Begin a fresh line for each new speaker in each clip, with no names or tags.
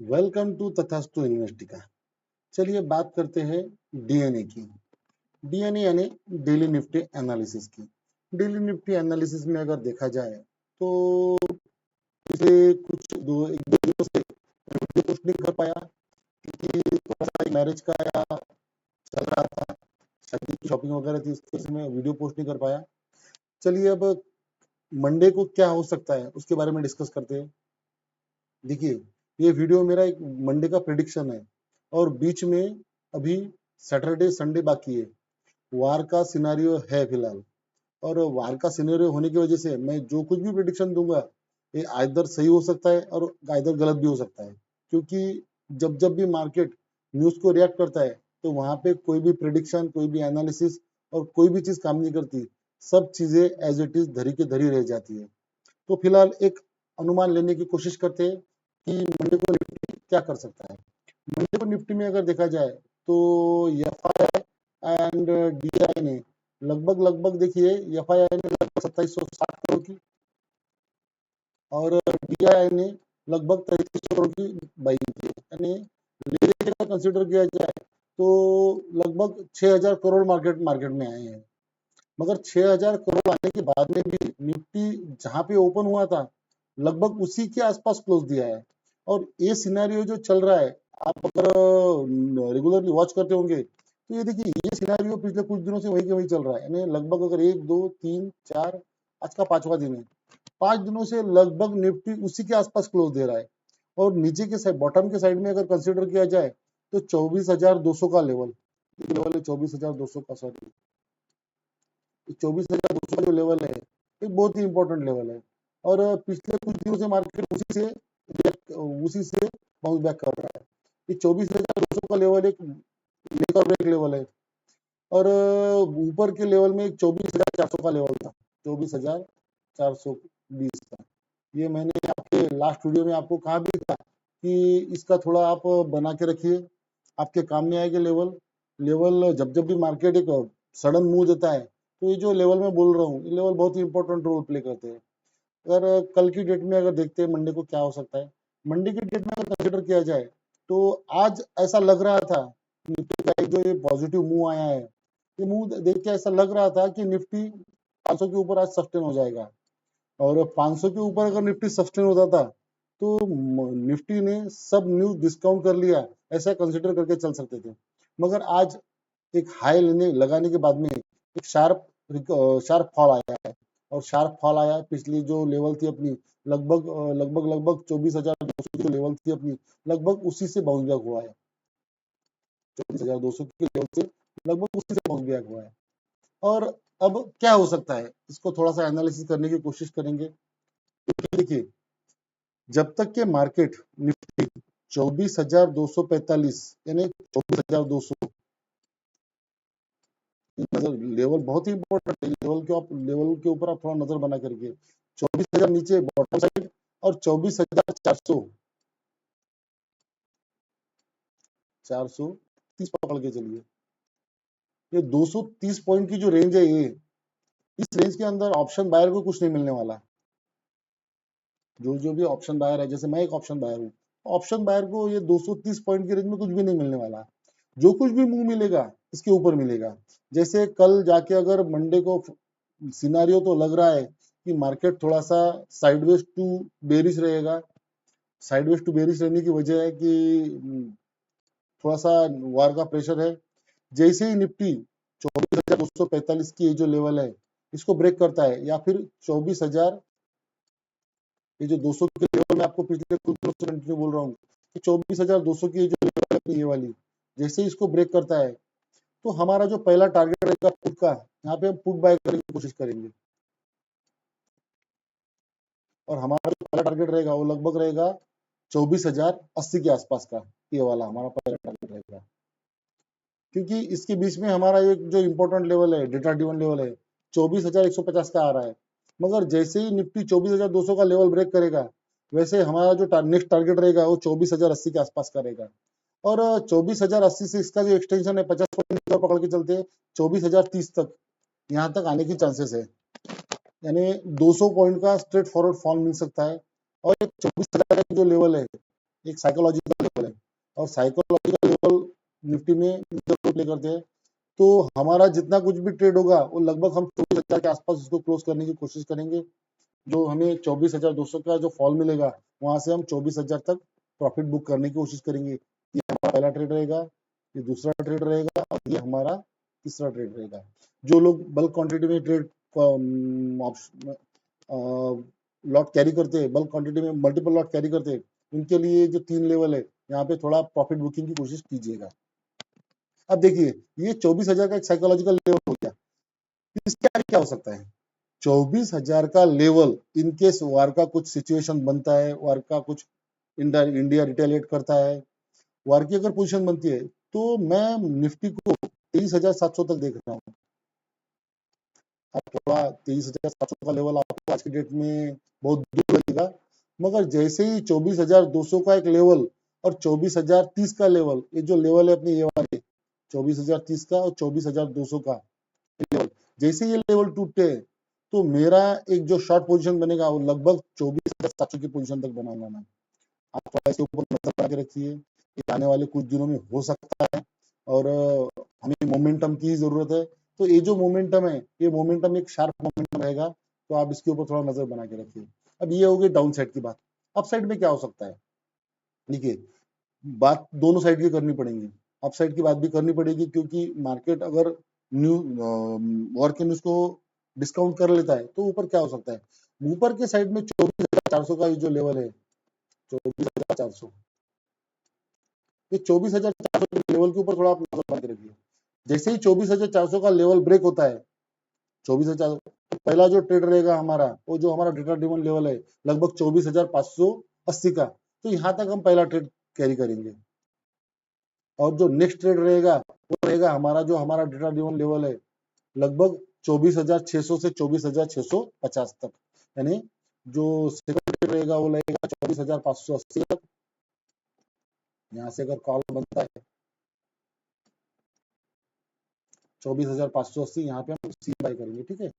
Welcome to तथास्तु इन्वेस्टिका। चलिए बात करते हैं डीएनए की। डीएनए यानी डेली निफ्टी एनालिसिस की। डेली निफ्टी एनालिसिस में अगर देखा जाए तो पिछले एक दो दिनों से वीडियो पोस्ट नहीं कर पाया क्योंकि थोड़ा सा मैरिज का चल रहा था, शादी की शॉपिंग वगैरह थी, इसके वजह से मैं वीडियो पोस्ट नहीं कर पाया। चलिए अब मंडे को क्या हो सकता है उसके बारे में डिस्कस करते हैं। देखिए, ये वीडियो मेरा एक मंडे का प्रेडिक्शन है और बीच में अभी सैटरडे संडे बाकी है। वार का सिनेरियो है फिलहाल, और वार का सिनेरियो होने की वजह से मैं जो कुछ भी प्रेडिक्शन दूंगा ये आइदर सही हो सकता है और आइदर गलत भी हो सकता है, क्योंकि जब जब भी मार्केट न्यूज को रिएक्ट करता है तो वहां पे कोई भी प्रेडिक्शन, कोई भी एनालिसिस और कोई भी चीज काम नहीं करती। सब चीजें एज इट इज धरी के धरी रह जाती है। तो फिलहाल एक अनुमान लेने की कोशिश करते हैं कि मंडे को निफ्टी क्या कर सकता है। मंडे को निफ्टी में अगर देखा जाए तो एफआई एंड डीआई ने लगभग देखिए, एफआई ने लगभग 2760 करोड़ की और डीआई ने लगभग 3300 करोड़ की बाइंग की, यानी लेवरेज का कंसीडर किया जाए तो लगभग 6000 करोड़ मार्केट में आए हैं। मगर 6000 करोड़ आने के बाद में भी निफ्टी जहां पे ओपन हुआ था लगभग उसी के आसपास क्लोज दिया है। और ये सिनेरियो जो चल रहा है, आप अगर रेगुलरली वॉच करते होंगे तो ये देखिए, ये सिनेरियो पिछले कुछ दिनों से वही के वही चल रहा है। यानी लगभग अगर 1 2 3 4, आज का 5वां दिन है, 5 दिनों से लगभग निफ्टी उसी के आसपास क्लोज दे रहा है। और नीचे के साइड, बॉटम के साइड में अगर कंसिडर किया जाए तो 24,200 का लेवल है, 24,200 का, सॉरी 24,200 का जो लेवल है ये बहुत ही इंपॉर्टेंट लेवल है। और पिछले कुछ दिनों से मार्केट उसी से बाउंस बैक कर रहा है। ये 24,200 का लेवल एक मेक और ब्रेक लेवल है। और ऊपर के लेवल में एक 24,400 का लेवल था, 24,420 का। ये मैंने आपके लास्ट वीडियो में आपको कहा भी था कि इसका थोड़ा आप बना के रखिए, आपके काम में आएगा लेवल जब जब भी मार्केट एक सडन मूव देता है तो ये जो लेवल मैं बोल रहा हूँ, ये लेवल बहुत ही इंपॉर्टेंट रोल प्ले करते हैं। अगर कल की डेट में अगर देखते हैं मंडे को क्या हो सकता है, मंडे की डेट में अगर कंसिडर किया जाए तो आज ऐसा लग रहा था निफ्टी का एक जो ये पॉजिटिव मूव आया है, ये मूव देख के ऐसा लग रहा था कि निफ्टी 500 के ऊपर आज सस्टेन हो जाएगा। और 500 के ऊपर अगर निफ्टी सस्टेन होता था तो निफ्टी ने सब न्यूज डिस्काउंट कर लिया, ऐसा कंसिडर करके चल सकते थे। मगर आज एक हाई लगाने के बाद में एक शार्प फॉल आया है। और शार्प फॉल आया है, पिछली जो लेवल थी अपनी लगभग 24,200 जो लेवल थी अपनी, लगभग उसी से बाउंस बैक हुआ है। 24,200 के लेवल से लगभग उसी से बाउंस बैक हुआ है। और अब क्या हो सकता है, इसको थोड़ा सा एनालिसिस करने की कोशिश करेंगे। देखिए, जब तक के मार्केट निफ्टी 24,245 यानी 24,200 लेवल बहुत ही इंपॉर्टेंट है। लेवल के ऊपर आप थोड़ा नजर बना करके 24,000 नीचे बॉटम साइड और 24,400 430 पकड़ के चलिए। ये 230 पॉइंट की जो रेंज है, ये इस रेंज के अंदर ऑप्शन बायर को कुछ नहीं मिलने वाला। जो भी ऑप्शन बायर है, जैसे मैं एक ऑप्शन बायर हूँ, ऑप्शन बायर को ये 230 पॉइंट की रेंज में कुछ भी नहीं मिलने वाला। जो कुछ भी मूव मिलेगा इसके ऊपर मिलेगा। जैसे कल जाके अगर मंडे को सिनारियो तो लग रहा है कि मार्केट थोड़ा सा साइडवेज टू बेरिश रहेगा। साइडवेज टू बेरिश रहने की वजह है कि थोड़ा सा वार का प्रेशर है। जैसे ही निफ्टी 24,245 की ये जो लेवल है इसको ब्रेक करता है, या फिर 24,000, ये जो 200 के लेवल में आपको पिछले कुछ दिनों से कंटिन्यू बोल रहा हूँ कि 24,200 की जो लेवल है ये वाली, जैसे ही इसको ब्रेक करता है तो हमारा जो पहला टारगेट रहेगा पुट का, यहाँ पे हम पुट बाय करने की कोशिश करेंगे। और हमारा जो पहला टारगेट रहेगा वो लगभग रहेगा 24,080 के आसपास का। ये वाला हमारा पहला टारगेट रहेगा, क्योंकि इसके बीच में हमारा एक जो इम्पोर्टेंट लेवल है, डेटा ड्रिवन लेवल है, 24,150 का आ रहा है। मगर जैसे ही निफ्टी 24,200 का लेवल ब्रेक करेगा, वैसे हमारा जो नेक्स्ट टारगेट रहेगा वो 24,080 के आसपास का रहेगा। और 24,080 से इसका जो एक्सटेंशन है 50 पॉइंट पकड़ के चलते हैं 24,030 तक, यहाँ तक आने की चांसेस है। यानी 200 पॉइंट का स्ट्रेट फॉरवर्ड फॉल मिल सकता है। और एक 24,000 का जो लेवल है एक साइकोलॉजिकल लेवल है, और साइकोलॉजिकल लेवल निफ्टी में प्ले करते हैं। तो हमारा जितना कुछ भी ट्रेड होगा वो लगभग हम 24,000 के आसपास उसको क्लोज करने की कोशिश करेंगे। जो हमें 24,200 का जो फॉल मिलेगा वहां से हम 24,000 तक प्रॉफिट बुक करने की कोशिश करेंगे। ये हमारा पहला ट्रेड रहेगा, ये दूसरा ट्रेड रहेगा, और ये हमारा तीसरा ट्रेड रहेगा। जो लोग बल्क क्वांटिटी में ट्रेड लॉट कैरी करते हैं, बल्क क्वांटिटी में मल्टीपल लॉट कैरी करते हैं, उनके लिए जो 3 लेवल है यहाँ पे थोड़ा प्रॉफिट बुकिंग की कोशिश कीजिएगा। अब देखिए, ये 24,000 का एक साइकोलॉजिकल लेवल हो गया। इसके आगे क्या हो सकता है? 24,000 का लेवल इन केस वार का कुछ सिचुएशन बनता है, वार का कुछ इंडिया रिटेलिएट करता है, वार की अगर पोजीशन बनती है, तो मैं निफ्टी को 23,700 तक देख रहा हूँ। अब थोड़ा 23,700 का लेवल आपको आज की डेट में बहुत दूर लगेगा, मगर जैसे ही 24,200 का एक लेवल और 24,030 का लेवल, ये जो लेवल है अपनी ये वाले 24,030 का और 24,200 का लेवल, जैसे ये लेवल टूटते हैं तो मेरा एक जो शॉर्ट पोजीशन बनेगा वो लगभग 24,700 की पोजीशन तक बनाऊंगा मैं। आप थोड़ा इसके ऊपर नजर लगा के रखिए, ये आने वाले कुछ दिनों में हो सकता है, और हमें मोमेंटम की ही जरूरत है। तो ये जो मोमेंटम है, ये मोमेंटम एक शार्प मोमेंटम रहेगा, तो आप इसके ऊपर थोड़ा नजर बना के रखिए। अब ये हो गई डाउन साइड की बात। अप साइड में क्या हो सकता है? देखिए, बात दोनों साइड की करनी पड़ेगी। अप साइड की बात भी करनी पड़ेगी, क्योंकि मार्केट अगर न्यू वॉर के न्यूज को डिस्काउंट कर लेता है तो ऊपर क्या हो सकता है? ऊपर के साइड में 24,400 का जो लेवल है, 24,400, ये 24,400 के लेवल के ऊपर थोड़ा आप नजर बना के रखिए। जैसे ही 24,400 का लेवल ब्रेक होता है, 24,000, तो पहला जो ट्रेड रहेगा हमारा, वो जो हमारा डेटा ड्रिवन लेवल है लगभग 24,580 का, तो यहाँ तक हम पहला ट्रेड कैरी करेंगे। और जो नेक्स्ट ट्रेड रहेगा वो रहेगा हमारा, जो हमारा डेटा ड्रिवन लेवल है लगभग 24,600 से 24,650 तक, यानी जो सेकंड ट्रेड रहेगा वो लगेगा 24,580 तक। यहाँ से अगर कॉल बनता है 24,580, यहाँ पे हम सी बाय करेंगे, ठीक है,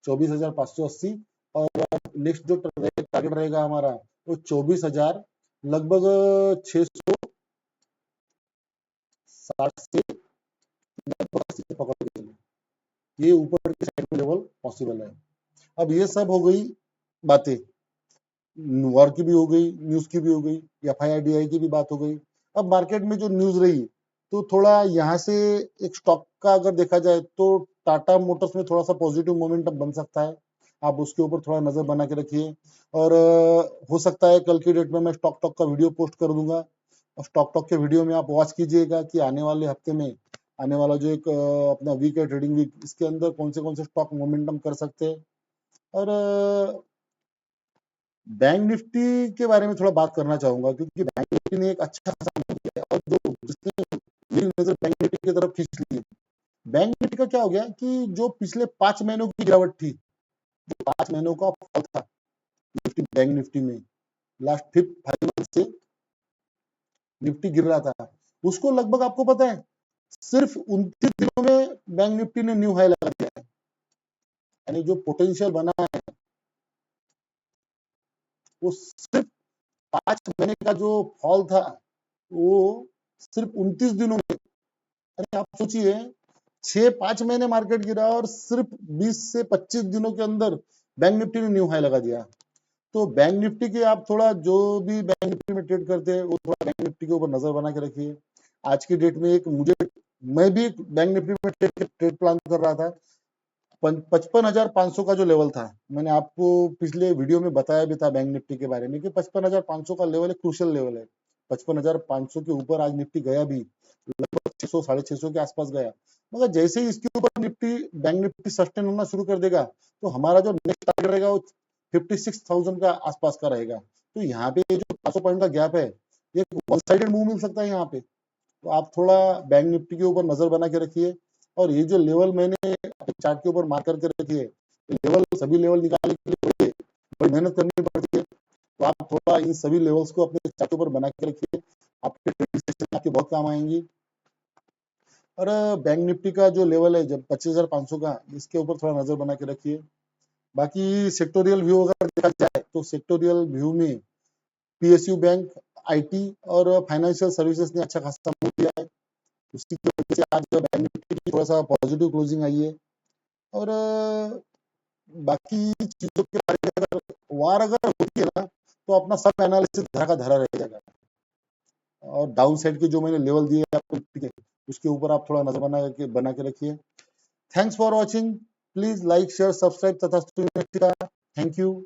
24,580। और नेक्स्ट जो टारगेट रहेगा हमारा वो 24,000 लगभग 660 से पकड़ के चलिए, ये ऊपर के साइड में लेवल पॉसिबल है। अब ये सब हो गई बातें, वॉर की भी हो गई, न्यूज की भी हो गई, FIDI की भी बात हो गई। अब मार्केट में जो न्यूज रही, तो थोड़ा यहाँ से एक स्टॉक का अगर देखा जाए तो टाटा मोटर्स में थोड़ा सा पॉजिटिव मोमेंटम बन सकता है। आप उसके ऊपर थोड़ा नजर बना के रखिए। और हो सकता है कल की डेट में मैं स्टॉक टॉक का वीडियो पोस्ट कर दूंगा, और स्टॉक टॉक के वीडियो में आप वॉच कीजिएगा कि आने वाले हफ्ते में, आने वाला जो एक अपना वीक है, ट्रेडिंग वीक, इसके अंदर कौन से स्टॉक मोमेंटम कर सकते हैं। और बैंक निफ्टी के बारे में थोड़ा बात करना चाहूंगा, क्योंकि बैंक निफ्टी ने एक अच्छा खासा move किया है, और जो जिसने मेरी नजर बैंक निफ्टी की तरफ खींच ली है। बैंक निफ्टी का क्या हो गया कि जो पिछले 5 महीनों की गिरावट थी, जो 5 महीनों का फॉल था निफ्टी, बैंक निफ्टी में लास्ट 5 मंथ से निफ्टी गिर रहा था, उसको लगभग आपको पता है सिर्फ 29 दिनों में बैंक निफ्टी ने न्यू हाई लगा दिया है। यानी जो पोटेंशियल बना है वो सिर्फ 5 महीने का जो फॉल था वो सिर्फ 29 दिनों में। अरे आप सोचिए, 6-5 महीने मार्केट गिरा और सिर्फ 20 से 25 दिनों के अंदर बैंक निफ्टी ने न्यू हाई लगा दिया। तो बैंक निफ्टी के आप थोड़ा, जो भी बैंक निफ्टी में ट्रेड करते हैं वो थोड़ा बैंक निफ्टी के ऊपर नजर बना के रखिए। आज की डेट में मैं भी बैंक निफ्टी में ट्रेड प्लान कर रहा था। 55,500 का जो लेवल था, मैंने आपको पिछले वीडियो में बताया भी था बैंक निफ्टी के बारे में कि 55,500 का लेवल एक क्रूशियल लेवल है। 55,500 के ऊपर आज निफ्टी गया भी, लगभग 600 650 के आसपास गया। मगर जैसे ही इसके ऊपर बैंक निफ्टी सस्टेन होना शुरू कर देगा, तो हमारा जो नेक्स्ट टारगेट रहेगा वो 56,000 का आसपास का रहेगा। तो यहाँ पे जो 500 पॉइंट का गैप है, ये वन साइडेड मूव मिल सकता है यहाँ पे। तो आप थोड़ा बैंक निफ्टी के ऊपर नजर बना के रखिए। और ये जो लेवल मैंने चार्ट के ऊपर मार्क करके रखी है, लेवल, सभी लेवल निकालने के लिए बड़ी मेहनत करनी पड़ती है। तो आप थोड़ा इन सभी लेवल्स को अपने चार्ट के ऊपर बना के रखिए, आपके ट्रेडिंग सेशन में आपके बहुत काम आएंगी। और बैंक निफ्टी का जो लेवल है जब 25,500 का, इसके ऊपर थोड़ा नजर बना के रखिए। बाकी सेक्टोरियल व्यू अगर देखा जाए तो सेक्टोरियल व्यू में पीएसयू बैंक, आईटी और फाइनेंशियल सर्विसेज ने अच्छा खासा मूव दिया है। उसी की वजह से आज बैंक निफ्टी की थोड़ा सा पॉजिटिव क्लोजिंग आई है। और बाकी चीजों के बारे में अगर वार अगर होती है ना, तो अपना सब एनालिसिस धरा का धरा रह जाएगा। और डाउन साइड के जो मैंने लेवल दिए आपको, ठीक है, उसके ऊपर आप थोड़ा नजर बना के रखिए। Thanks for watching. Please like, share, subscribe तथा थैंक यू।